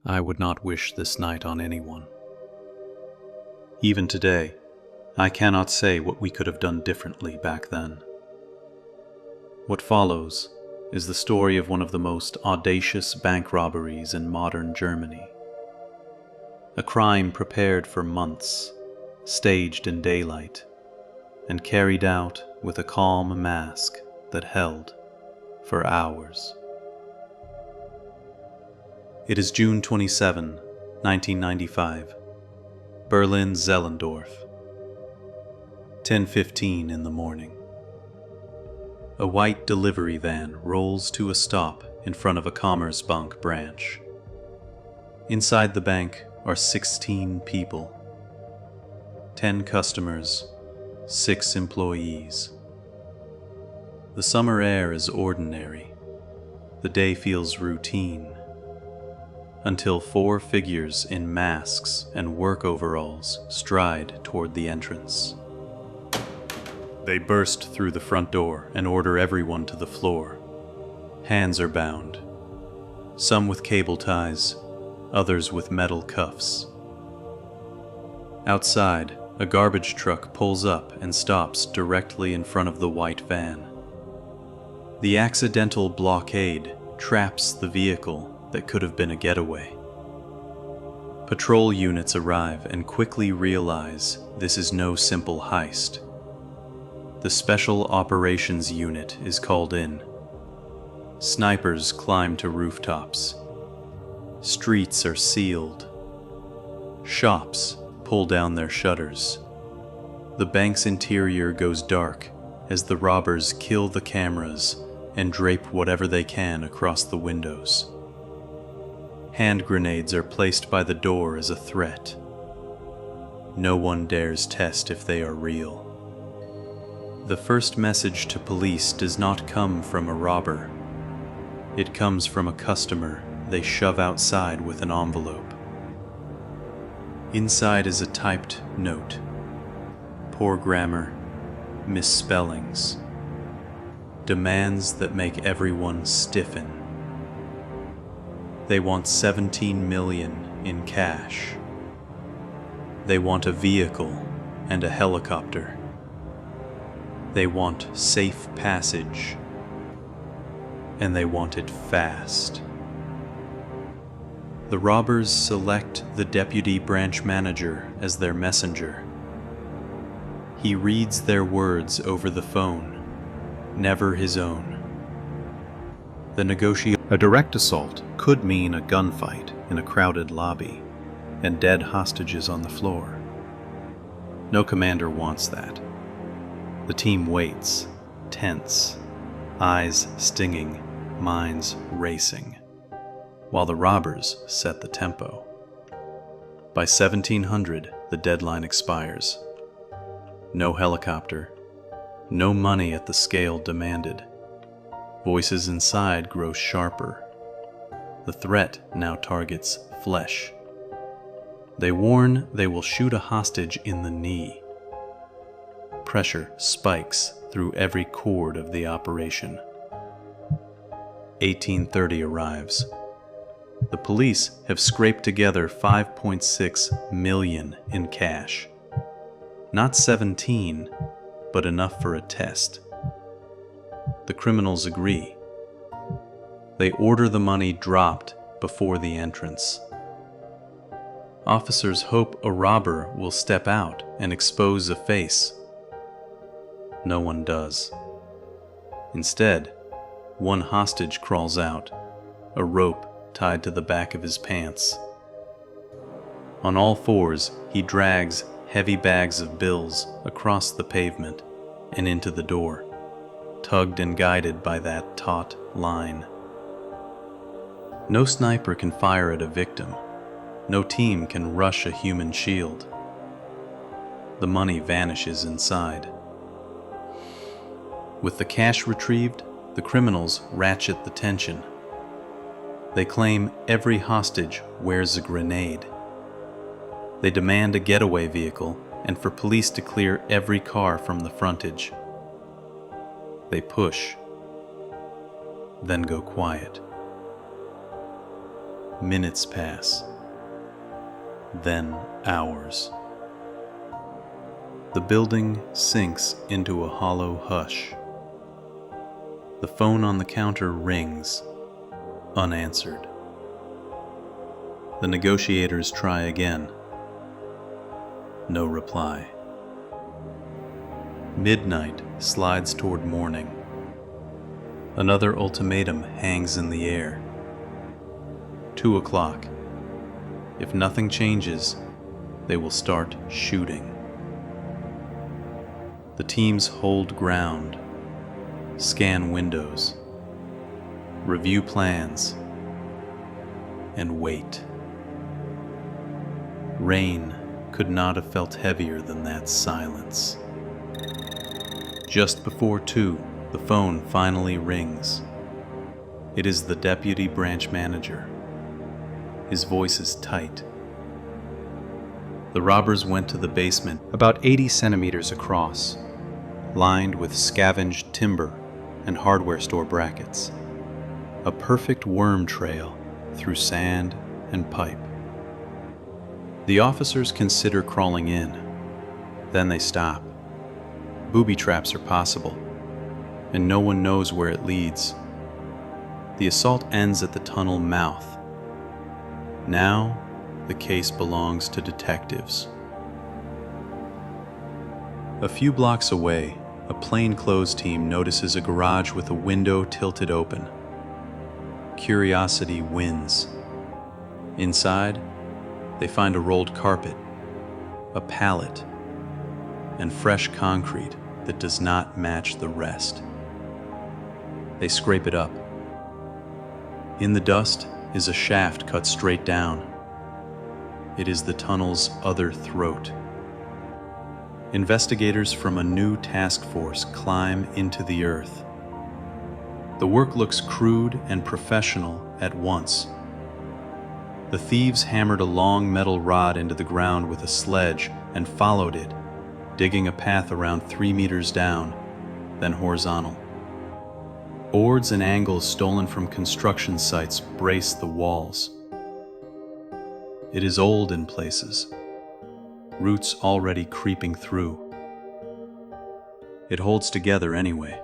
I would not wish this night on anyone. Even today, I cannot say what we could have done differently back then. What follows is the story of one of the most audacious bank robberies in modern Germany. A crime prepared for months, staged in daylight, and carried out with a calm mask that held for hours. It is June 27, 1995, Berlin Zehlendorf, 10:15 in the morning. A white delivery van rolls to a stop in front of a Commerzbank branch. Inside the bank are 16 people, 10 customers, 6 employees. The summer air is ordinary. The day feels routine, until 4 figures in masks and work overalls stride toward the entrance. They burst through the front door and order everyone to the floor. Hands are bound, some with cable ties, others with metal cuffs. Outside, a garbage truck pulls up and stops directly in front of the white van. The accidental blockade traps the vehicle that could have been a getaway. Patrol units arrive and quickly realize this is no simple heist. The Special Operations Unit is called in. Snipers climb to rooftops. Streets are sealed. Shops pull down their shutters. The bank's interior goes dark as the robbers kill the cameras and drape whatever they can across the windows. Hand grenades are placed by the door as a threat. No one dares test if they are real. The first message to police does not come from a robber. It comes from a customer they shove outside with an envelope. Inside is a typed note. Poor grammar, misspellings, demands that make everyone stiffen. They want 17 million in cash. They want a vehicle and a helicopter. They want safe passage. And they want it fast. The robbers select the deputy branch manager as their messenger. He reads their words over the phone, never his own. A direct assault could mean a gunfight in a crowded lobby and dead hostages on the floor. No commander wants that. The team waits, tense, eyes stinging, minds racing, while the robbers set the tempo. By 1700, the deadline expires. No helicopter, no money at the scale demanded. Voices inside grow sharper. The threat now targets flesh. They warn they will shoot a hostage in the knee. Pressure spikes through every chord of the operation. 1830 arrives. The police have scraped together 5.6 million in cash. Not 17, but enough for a test. The criminals agree. They order the money dropped before the entrance. Officers hope a robber will step out and expose a face. No one does. Instead, one hostage crawls out, a rope tied to the back of his pants. On all fours, he drags heavy bags of bills across the pavement and into the door, tugged and guided by that taut line. No sniper can fire at a victim. No team can rush a human shield. The money vanishes inside. With the cash retrieved, the criminals ratchet the tension. They claim every hostage wears a grenade. They demand a getaway vehicle and for police to clear every car from the frontage. They push, then go quiet. Minutes pass. Then hours. The building sinks into a hollow hush. The phone on the counter rings, unanswered. The negotiators try again. No reply. Midnight slides toward morning. Another ultimatum hangs in the air. 2 o'clock. If nothing changes, they will start shooting. The teams hold ground, scan windows, review plans, and wait. Rain could not have felt heavier than that silence. Just before 2, the phone finally rings. It is the deputy branch manager. His voice is tight. The robbers went to the basement, about 80 centimeters across, lined with scavenged timber and hardware store brackets. A perfect worm trail through sand and pipe. The officers consider crawling in. Then they stop. Booby traps are possible, and no one knows where it leads. The assault ends at the tunnel mouth. Now, the case belongs to detectives. A few blocks away, a plainclothes team notices a garage with a window tilted open. Curiosity wins. Inside, they find a rolled carpet, a pallet, and fresh concrete that does not match the rest. They scrape it up. In the dust is a shaft cut straight down. It is the tunnel's other throat. Investigators from a new task force climb into the earth. The work looks crude and professional at once. The thieves hammered a long metal rod into the ground with a sledge and followed it, digging a path around 3 meters down, then horizontal. Boards and angles stolen from construction sites brace the walls. It is old in places, roots already creeping through. It holds together anyway.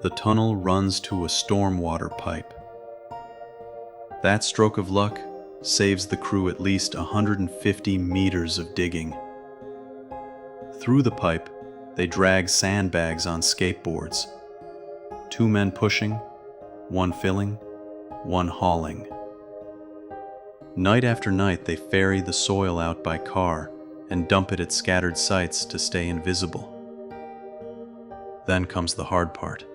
The tunnel runs to a stormwater pipe. That stroke of luck saves the crew at least 150 meters of digging. Through the pipe, they drag sandbags on skateboards. 2 men pushing, 1 filling, 1 hauling. Night after night, they ferry the soil out by car and dump it at scattered sites to stay invisible. Then comes the hard part.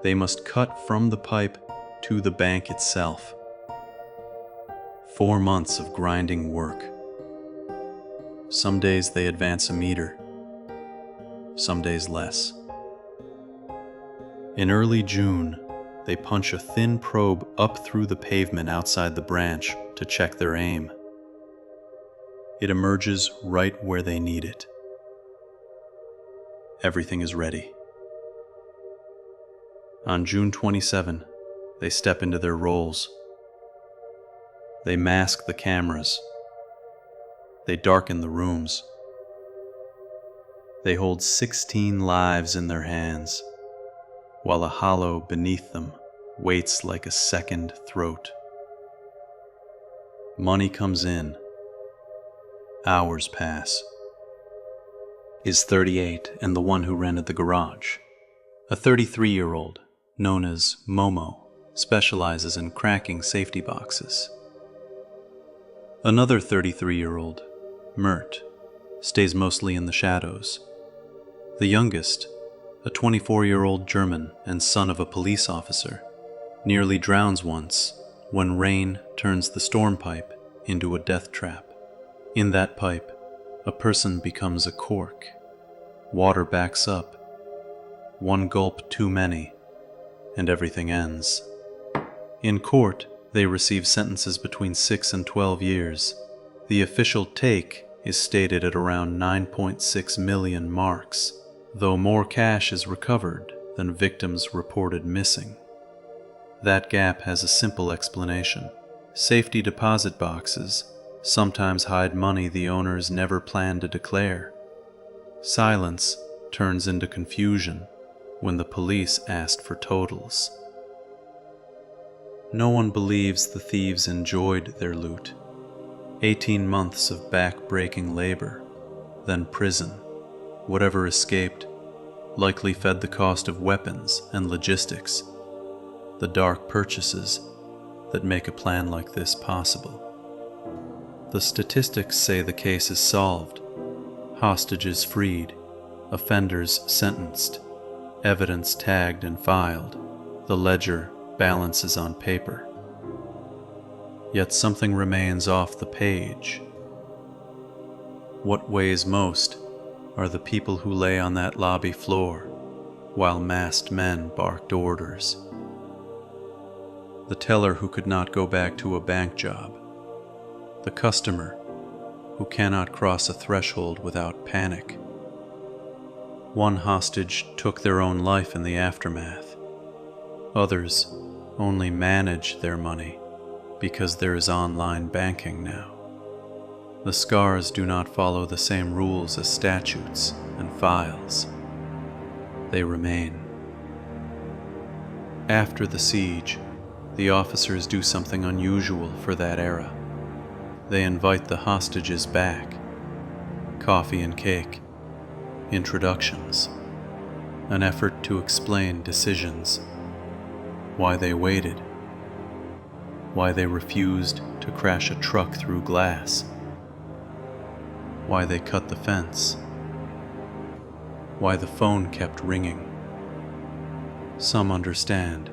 They must cut from the pipe to the bank itself. 4 months of grinding work. Some days they advance a meter, some days less. In early June, they punch a thin probe up through the pavement outside the branch to check their aim. It emerges right where they need it. Everything is ready. On June 27, they step into their roles. They mask the cameras. They darken the rooms. They hold 16 lives in their hands, while a hollow beneath them waits like a second throat. Money comes in. Hours pass. Is 38 and the one who rented the garage. A 33-year-old, known as Momo, specializes in cracking safety boxes. Another 33-year-old, Mert, stays mostly in the shadows. The youngest, a 24-year-old German and son of a police officer, nearly drowns once when rain turns the storm pipe into a death trap. In that pipe, a person becomes a cork. Water backs up. 1 gulp too many, and everything ends. In court, they receive sentences between 6 and 12 years. The official take is stated at around 9.6 million marks, though more cash is recovered than victims reported missing. That gap has a simple explanation. Safety deposit boxes sometimes hide money the owners never planned to declare. Silence turns into confusion when the police asked for totals. No one believes the thieves enjoyed their loot. 18 months of back-breaking labor, then prison. Whatever escaped likely fed the cost of weapons and logistics, the dark purchases that make a plan like this possible. The statistics say the case is solved, hostages freed, offenders sentenced, evidence tagged and filed, the ledger balances on paper. Yet something remains off the page. What weighs most are the people who lay on that lobby floor while masked men barked orders. The teller who could not go back to a bank job. The customer who cannot cross a threshold without panic. One hostage took their own life in the aftermath. Others only manage their money because there is online banking now. The scars do not follow the same rules as statutes and files. They remain. After the siege, the officers do something unusual for that era. They invite the hostages back. Coffee and cake. Introductions. An effort to explain decisions. Why they waited. Why they refused to crash a truck through glass. Why they cut the fence. Why the phone kept ringing. Some understand.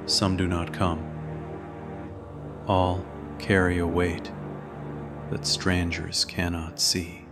Some do not come. All carry a weight that strangers cannot see.